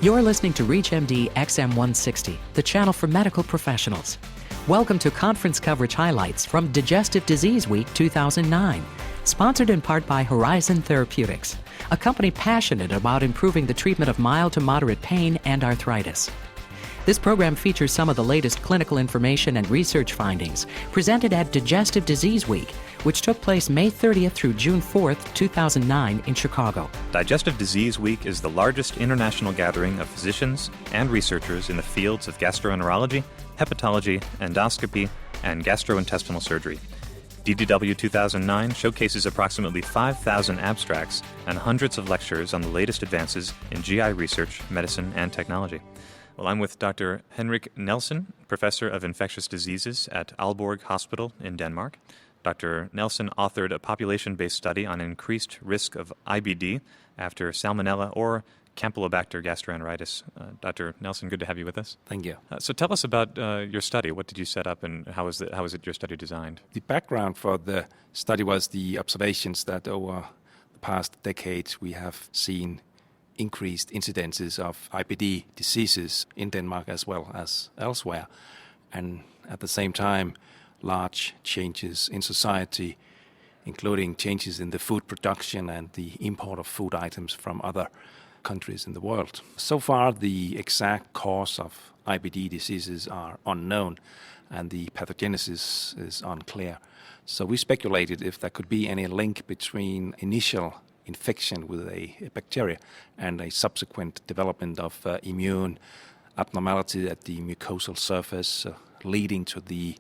You're listening to ReachMD XM160, the channel for medical professionals. Welcome to conference coverage highlights from Digestive Disease Week 2009, sponsored in part by Horizon Therapeutics, a company passionate about improving the treatment of mild to moderate pain and arthritis. This program features some of the latest clinical information and research findings presented at Digestive Disease Week, which took place May 30th through June 4th, 2009 in Chicago. Digestive Disease Week is the largest international gathering of physicians and researchers in the fields of gastroenterology, hepatology, endoscopy, and gastrointestinal surgery. DDW 2009 showcases approximately 5,000 abstracts and hundreds of lectures on the latest advances in GI research, medicine, and technology. Well, I'm with Dr. Henrik Nelson, Professor of Infectious Diseases at Aalborg Hospital in Denmark. Dr. Nelson authored a population-based study on increased risk of IBD after Salmonella or Campylobacter gastroenteritis. Dr. Nelson, good to have you with us. Thank you. So tell us about your study. What did you set up and how is it your study designed? The background for the study was the observations that over the past decades we have seen increased incidences of IBD diseases in Denmark as well as elsewhere. And at the same time, large changes in society, including changes in the food production and the import of food items from other countries in the world. So far, the exact cause of IBD diseases are unknown, and the pathogenesis is unclear. So we speculated if there could be any link between initial infection with a bacteria and a subsequent development of immune abnormality at the mucosal surface leading to the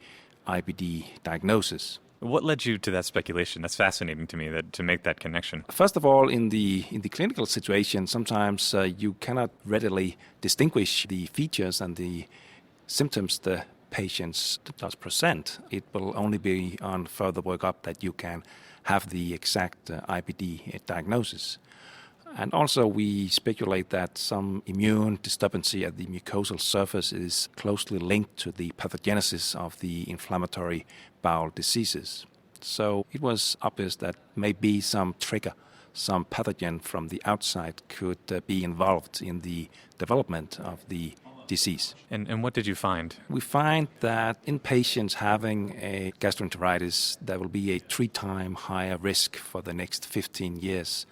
IBD diagnosis. What led you to that speculation? That's fascinating to me, to make that connection. First of all, in the clinical situation, sometimes you cannot readily distinguish the features and the symptoms the patients does present. It will only be on further workup that you can have the exact IBD diagnosis. And also we speculate that some immune disturbance at the mucosal surface is closely linked to the pathogenesis of the inflammatory bowel diseases. So it was obvious that maybe some trigger, some pathogen from the outside could be involved in the development of the disease. And what did you find? We find that in patients having a gastroenteritis, there will be a 3-time higher risk for the next 15 years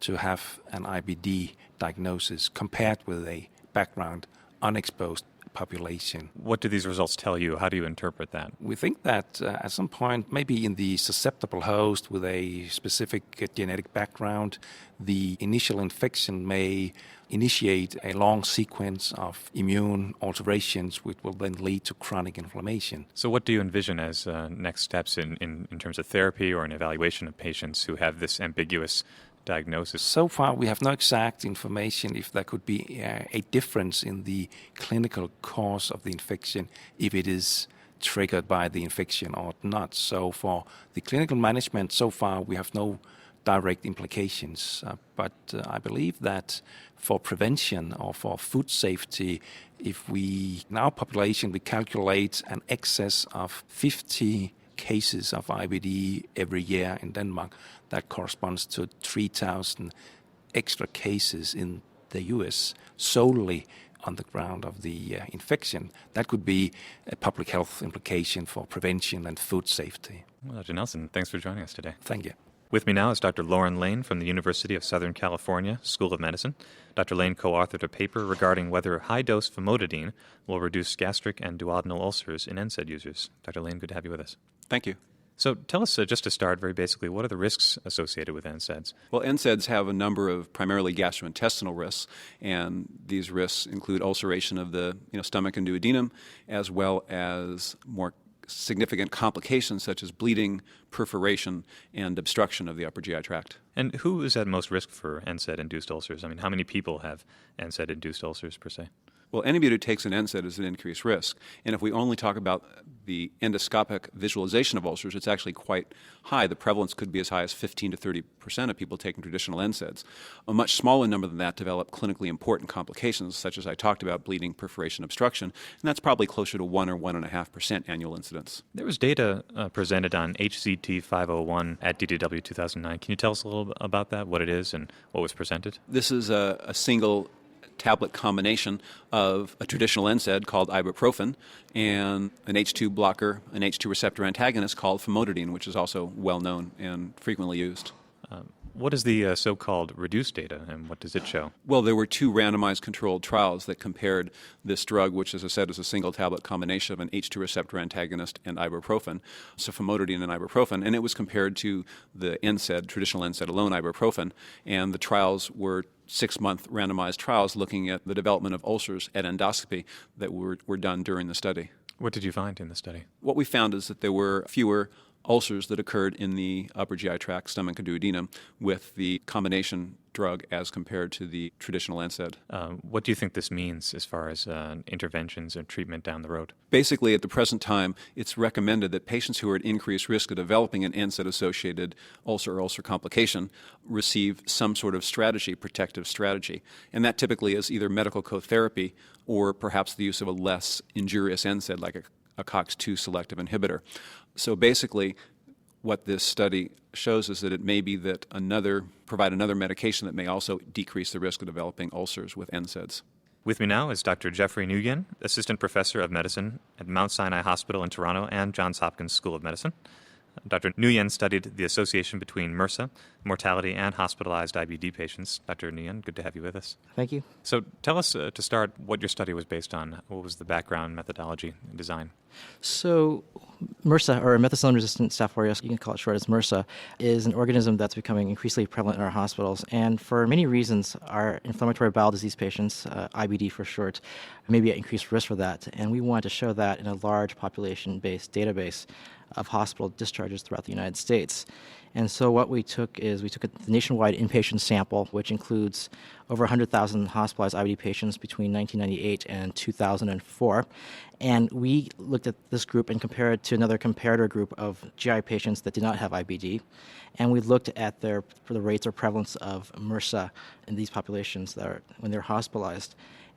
to have an IBD diagnosis compared with a background unexposed population. What do these results tell you? How do you interpret that? We think that at some point, maybe in the susceptible host with a specific genetic background, the initial infection may initiate a long sequence of immune alterations which will then lead to chronic inflammation. So what do you envision as next steps in terms of therapy or an evaluation of patients who have this ambiguous diagnosis? So far, we have no exact information if there could be a difference in the clinical cause of the infection, if it is triggered by the infection or not. So for the clinical management, so far, we have no direct implications. But I believe that for prevention or for food safety, if we, in our population, we calculate an excess of 50 cases of IBD every year in Denmark, that corresponds to 3,000 extra cases in the US solely on the ground of the infection. That could be a public health implication for prevention and food safety. Well, Dr. Nelson, thanks for joining us today. Thank you. With me now is Dr. Lauren Lane from the University of Southern California School of Medicine. Dr. Lane co-authored a paper regarding whether high-dose famotidine will reduce gastric and duodenal ulcers in NSAID users. Dr. Lane, good to have you with us. Thank you. So tell us, just to start very basically, what are the risks associated with NSAIDs? Well, NSAIDs have a number of primarily gastrointestinal risks, and these risks include ulceration of the stomach and duodenum, as well as more significant complications such as bleeding, perforation, and obstruction of the upper GI tract. And who is at most risk for NSAID-induced ulcers? I mean, how many people have NSAID-induced ulcers per se? Well, anybody who takes an NSAID is at increased risk. And if we only talk about the endoscopic visualization of ulcers, it's actually quite high. The prevalence could be as high as 15 to 30% of people taking traditional NSAIDs. A much smaller number than that develop clinically important complications, such as I talked about, bleeding, perforation, obstruction, and that's probably closer to 1 or 1.5% annual incidence. There was data presented on HZT 501 at DDW 2009. Can you tell us a little about that, what it is, and what was presented? This is a single tablet combination of a traditional NSAID called ibuprofen and an H2 blocker, an H2 receptor antagonist called famotidine, which is also well known and frequently used. What is the so-called reduced data, and what does it show? Well, there were 2 randomized controlled trials that compared this drug, which, as I said, is a single tablet combination of an H2 receptor antagonist and ibuprofen, so famotidine and ibuprofen, and it was compared to the NSAID, traditional NSAID alone, ibuprofen, and the trials were 6-month randomized trials looking at the development of ulcers at endoscopy that were done during the study. What did you find in the study? What we found is that there were fewer ulcers that occurred in the upper GI tract, stomach, and duodenum with the combination drug as compared to the traditional NSAID. What do you think this means as far as interventions and treatment down the road? Basically, at the present time, it's recommended that patients who are at increased risk of developing an NSAID-associated ulcer or ulcer complication receive some sort of strategy, protective strategy. And that typically is either medical co-therapy or perhaps the use of a less injurious NSAID like a COX-2 selective inhibitor. So basically, what this study shows is that it may be that provide another medication that may also decrease the risk of developing ulcers with NSAIDs. With me now is Dr. Jeffrey Nguyen, Assistant Professor of Medicine at Mount Sinai Hospital in Toronto and Johns Hopkins School of Medicine. Dr. Nguyen studied the association between MRSA, mortality, and hospitalized IBD patients. Dr. Nguyen, good to have you with us. Thank you. So tell us, to start, what your study was based on. What was the background, methodology, and design? So MRSA, or methicillin-resistant Staph aureus, you can call it short as MRSA, is an organism that's becoming increasingly prevalent in our hospitals. And for many reasons, our inflammatory bowel disease patients, IBD for short, may be at increased risk for that. And we wanted to show that in a large population-based database of hospital discharges throughout the United States. And so what we took is we took a nationwide inpatient sample, which includes over 100,000 hospitalized IBD patients between 1998 and 2004. And we looked at this group and compared it to another comparator group of GI patients that did not have IBD. And we looked at the rates or prevalence of MRSA in these populations when they're hospitalized.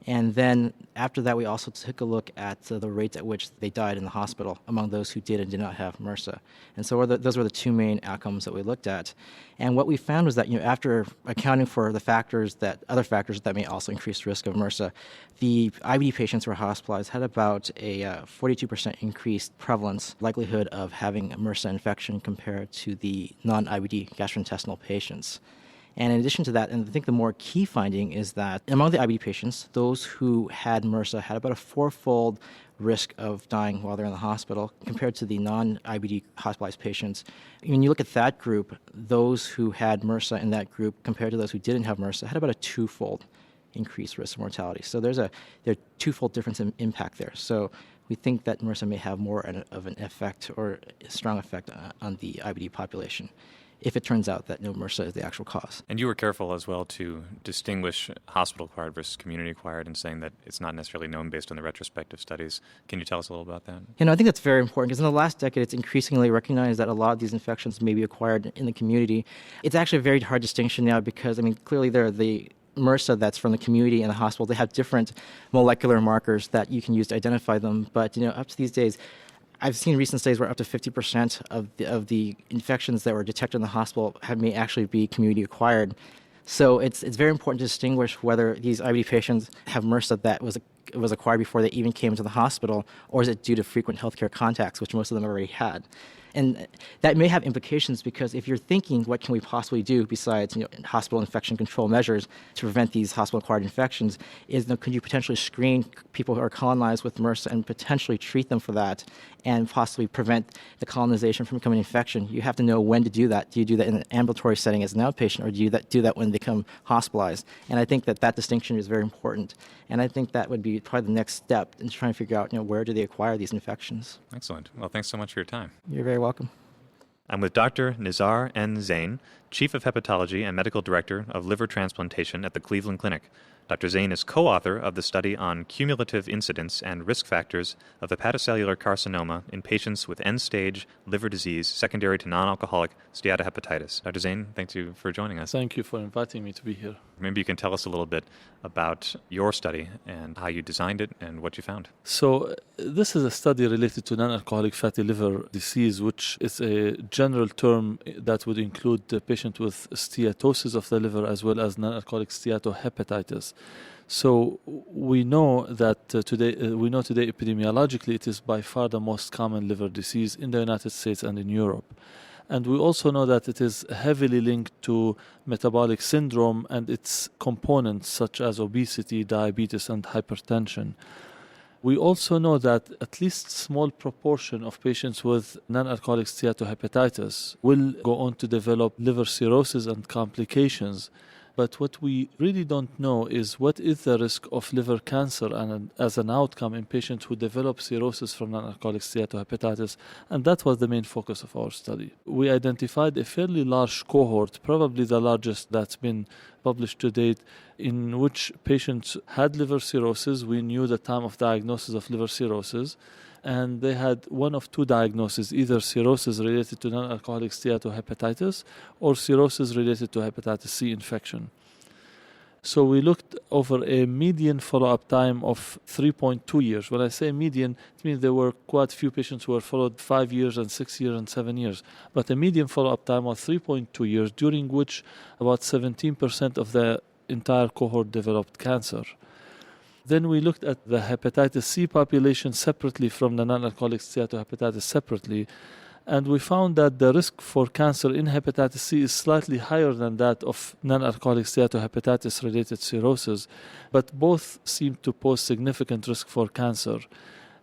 And then after that, we also took a look at the rates at which they died in the hospital among those who did and did not have MRSA. And so those were the 2 main outcomes that we looked at. And what we found was that, after accounting for other factors that may also increase risk of MRSA, the IBD patients who were hospitalized had about a 42% increased prevalence likelihood of having MRSA infection compared to the non-IBD gastrointestinal patients. And in addition to that, and I think the more key finding is that among the IBD patients, those who had MRSA had about a 4-fold risk of dying while they're in the hospital compared to the non-IBD hospitalized patients. When you look at that group, those who had MRSA in that group compared to those who didn't have MRSA had about a 2-fold increased risk of mortality. So there's a 2-fold difference in impact there. So we think that MRSA may have more of an effect or a strong effect on the IBD population, if it turns out that no MRSA is the actual cause. And you were careful as well to distinguish hospital-acquired versus community-acquired in saying that it's not necessarily known based on the retrospective studies. Can you tell us a little about that? I think that's very important because in the last decade, it's increasingly recognized that a lot of these infections may be acquired in the community. It's actually a very hard distinction now because, clearly there are the MRSA that's from the community and the hospital. They have different molecular markers that you can use to identify them. But, up to these days, I've seen recent studies where up to 50% of the infections that were detected in the hospital may actually be community acquired. So it's very important to distinguish whether these IBD patients have MRSA that was acquired before they even came to the hospital, or is it due to frequent healthcare contacts, which most of them already had. And that may have implications because if you're thinking, what can we possibly do besides hospital infection control measures to prevent these hospital-acquired infections, could you potentially screen people who are colonized with MRSA and potentially treat them for that and possibly prevent the colonization from becoming an infection? You have to know when to do that. Do you do that in an ambulatory setting as an outpatient, or do you do that when they become hospitalized? And I think that distinction is very important. And I think that would be probably the next step in trying to figure out, where do they acquire these infections. Excellent. Well, thanks so much for your time. You're very welcome. I'm with Dr. Nizar N. Zain, Chief of Hepatology and Medical Director of Liver Transplantation at the Cleveland Clinic. Dr. Zain is co-author of the study on cumulative incidence and risk factors of hepatocellular carcinoma in patients with end-stage liver disease secondary to non-alcoholic steatohepatitis. Dr. Zain, thank you for joining us. Thank you for inviting me to be here. Maybe you can tell us a little bit about your study and how you designed it and what you found. So this is a study related to non-alcoholic fatty liver disease, which is a general term that would include the patients patient with steatosis of the liver as well as non-alcoholic steatohepatitis. So we know that today epidemiologically it is by far the most common liver disease in the United States and in Europe. And we also know that it is heavily linked to metabolic syndrome and its components such as obesity, diabetes, and hypertension. We also know that at least small proportion of patients with non-alcoholic steatohepatitis will go on to develop liver cirrhosis and complications. But what we really don't know is what is the risk of liver cancer and as an outcome in patients who develop cirrhosis from non-alcoholic steatohepatitis, and that was the main focus of our study. We identified a fairly large cohort, probably the largest that's been published to date, in which patients had liver cirrhosis. We knew the time of diagnosis of liver cirrhosis, and they had one of two diagnoses, either cirrhosis related to non-alcoholic steatohepatitis or cirrhosis related to hepatitis C infection. So we looked over a median follow-up time of 3.2 years. When I say median, it means there were quite a few patients who were followed 5 years and 6 years and 7 years. But the median follow-up time was 3.2 years, during which about 17% of the entire cohort developed cancer. Then we looked at the hepatitis C population separately from the non-alcoholic steatohepatitis separately, and we found that the risk for cancer in hepatitis C is slightly higher than that of non-alcoholic steatohepatitis-related cirrhosis, but both seem to pose significant risk for cancer.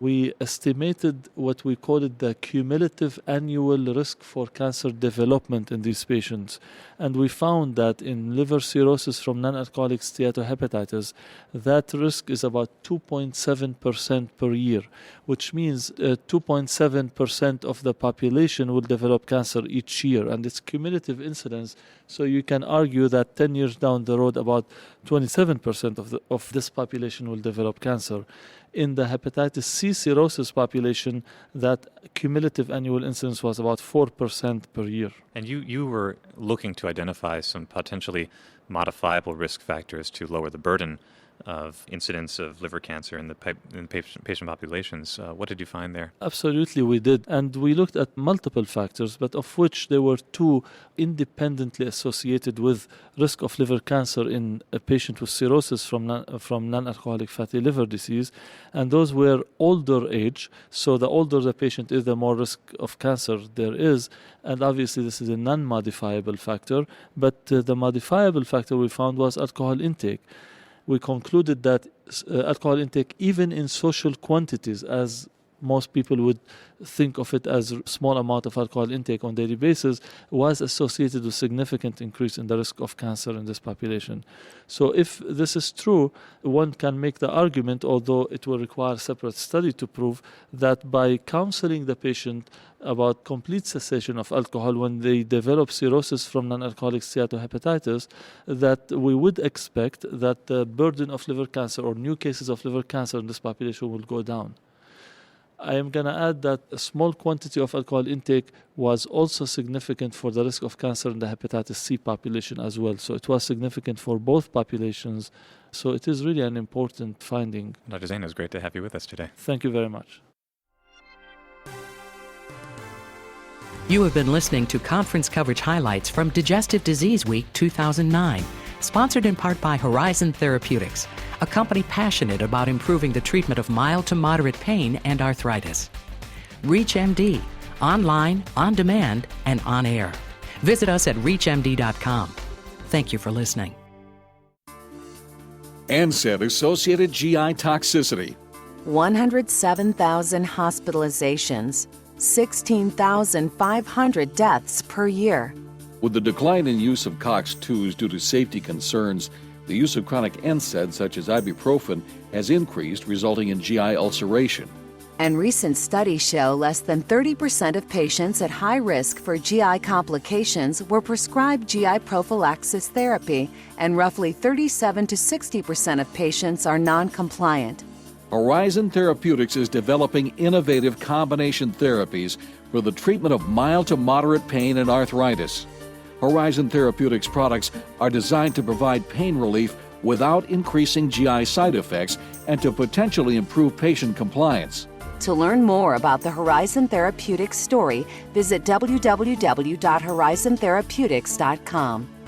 We estimated what we called the cumulative annual risk for cancer development in these patients. And we found that in liver cirrhosis from non-alcoholic steatohepatitis, that risk is about 2.7% per year, which means 2.7% of the population will develop cancer each year. And it's cumulative incidence, so you can argue that 10 years down the road, about 27% of this population will develop cancer. In the hepatitis C cirrhosis population, that cumulative annual incidence was about 4% per year. And you were looking to identify some potentially modifiable risk factors to lower the burden of incidence of liver cancer in the patient populations. What did you find there? Absolutely, we did. And we looked at multiple factors, but of which there were two independently associated with risk of liver cancer in a patient with cirrhosis from non-alcoholic fatty liver disease. And those were older age. So the older the patient is, the more risk of cancer there is. And obviously, this is a non-modifiable factor. But the modifiable factor we found was alcohol intake. We concluded that alcohol intake, even in social quantities, as most people would think of it as a small amount of alcohol intake on a daily basis, was associated with significant increase in the risk of cancer in this population. So if this is true, one can make the argument, although it will require a separate study to prove, that by counseling the patient about complete cessation of alcohol when they develop cirrhosis from non-alcoholic steatohepatitis, that we would expect that the burden of liver cancer or new cases of liver cancer in this population will go down. I am going to add that a small quantity of alcohol intake was also significant for the risk of cancer in the hepatitis C population as well. So it was significant for both populations. So it is really an important finding. Dr. Zain, it was great to have you with us today. Thank you very much. You have been listening to conference coverage highlights from Digestive Disease Week 2009, sponsored in part by Horizon Therapeutics, a company passionate about improving the treatment of mild to moderate pain and arthritis. ReachMD, online, on demand, and on air. Visit us at reachmd.com. Thank you for listening. NSAID associated GI toxicity. 107,000 hospitalizations, 16,500 deaths per year. With the decline in use of COX-2s due to safety concerns, the use of chronic NSAIDs such as ibuprofen has increased, resulting in GI ulceration. And recent studies show less than 30% of patients at high risk for GI complications were prescribed GI prophylaxis therapy, and roughly 37 to 60% of patients are non-compliant. Horizon Therapeutics is developing innovative combination therapies for the treatment of mild to moderate pain and arthritis. Horizon Therapeutics products are designed to provide pain relief without increasing GI side effects and to potentially improve patient compliance. To learn more about the Horizon Therapeutics story, visit www.horizontherapeutics.com.